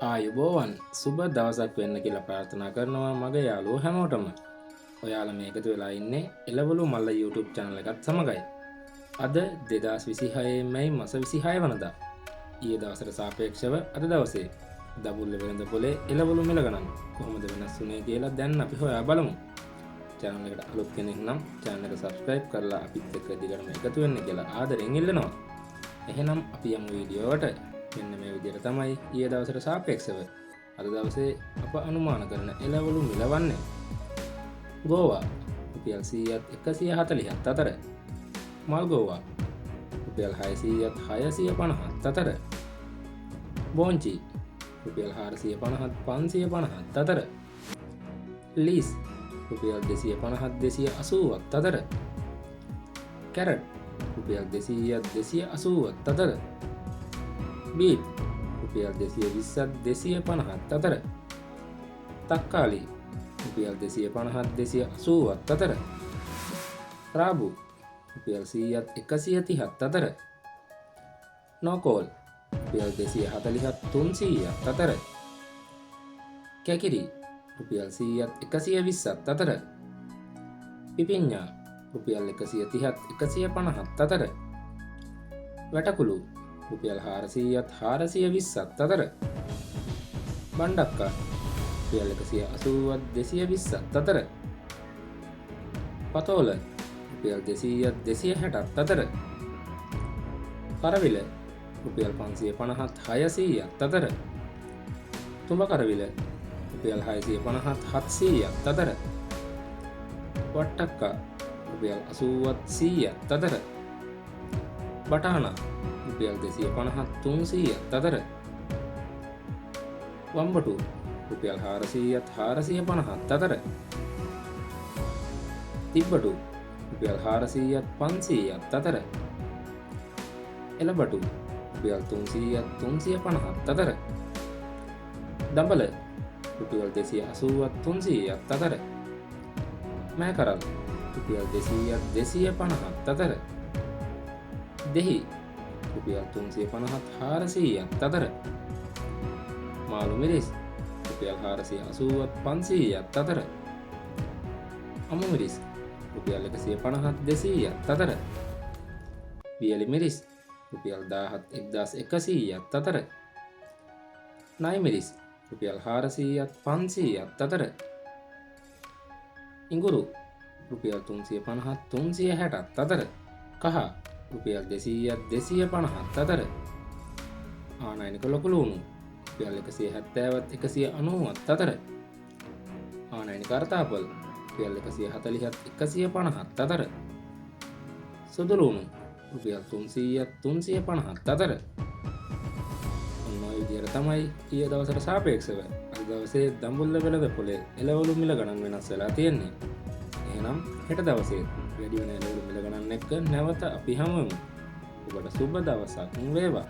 ආයුබෝවන් සුබ දවසක් වෙන්න කියලා ප්‍රාර්ථනා කරනවා මගේ යාළුවෝ හැමෝටම. ඔයාලා මේ එකතු වෙලා ඉන්නේ එළවලු මල්ල YouTube channel එකත් සමගයි. අද 2026 මැයි මාස 26 වෙනිදා. ඊයේ දවසට සාපේක්ෂව අද දවසේ දඹුල්ල වෙළඳ පොලේ එළවලු මිල ගණන් කොහොමද වෙනස් වුනේ කියලා දැන් අපි හොයා බලමු. channel එකට අලුත් කෙනෙක් නම් channel එක subscribe කරලා අපිත් එක්ක දිගටම එකතු වෙන්න කියලා ආදරෙන් ඉල්ලනවා. එහෙනම් අපි යමු වීඩියෝවට. මෙන්න මේ විදිහට තමයි ඊයේ දවසට සාපේක්ෂව අද දවසේ අප අනුමාන කරන එළවලු මිල වන්නේ. ගෝවා රුපියල් 100ත් 140ත් අතර, මල් ගෝවා රුපියල් 600ත් 650ත් අතර, බෝංචි රුපියල් 450ත් 550ත් අතර, ලීස් රුපියල් 250ත් 280ත් අතර, කැරට් රුපියල් 200ත් 280ත් අතර, බීට් රුපියල් 220ත් 250ත් අතර, තක්කාලි රුපියල් 250ත් 280ත් අතර, රාබු රුපියල් 100ත් 130ත් අතර, නෝකෝල් රුපියල් 240ත් 300ත් අතර, කැකිරි රුපියල් 100ත් 120ත් අතර, පිපිඤ්ඤා රුපියල් 130ත් 150ත් අතර, වැටකුළු රුපියල් 400ත් 420ත් අතර, බණ්ඩක්කා රුපියල් 180ත් 220ත් අතර, පතෝල රුපියල් 200ත් 260ත් අතර, කරවිල රුපියල් 550ත් 600ත් අතර, තුඹ කරවිල රුපියල් 650ත් 700ත් අතර, වට්ටක්කා රුපියල් 80ත් 100ත් අතර, බටානා රුපියල් 250ත් 300ත් අතර, වම්බටු රුපියල් 400ත් 450ත් අතර, තිබ්බටු රුපියල් 400ත් 500ත් අතර, එළබටු රුපියල් 300ත් 350ත් අතර, දඹල රුපියල් 280ත් 300ත් අතර, මෑකරල් රුපියල් 200ත් 250ත් අතර, දෙහි රුපියල් 350ත් 400ත් අතර, මාළු මිරිස් රුපියල් 480ත් 500ත් අතර, අමු මිරිස් රුපියල් 150ත් 200ත් අතර, වියලි මිරිස් රුපියල් 1000ත් 1100ත් අතර, නයි මිරිස් රුපියල් 400ත් 500ත් අතර, ඉඟුරු රුපියල් 350ත් 360ත් අතර, කහ රුපියල් 200ත් 250ත් අතර, ආනයනික ලොකු ලුණු රුපියල් 170ත් 190ත් අතර, ආනයනික අර්තාපල් රුපියල් 140ත් 150ත් අතර, සුදු ලුණු රුපියල් 300ත් 350ත් අතර. ඔන්න ඔය විදිහට තමයි ඊයේ දවසට සාපේක්ෂව අද දවසේ දඹුල්ල වෙළඳ පොලේ එළවලු මිල ගණන් වෙනස් වෙලා තියෙන්නේ. එහෙනම් හෙට දවසේ වැඩි වෙන එළවලු මිල ගණන් එක්ක නැවත අපි හමු වෙමු. ඔබට සුබ දවසක් වේවා.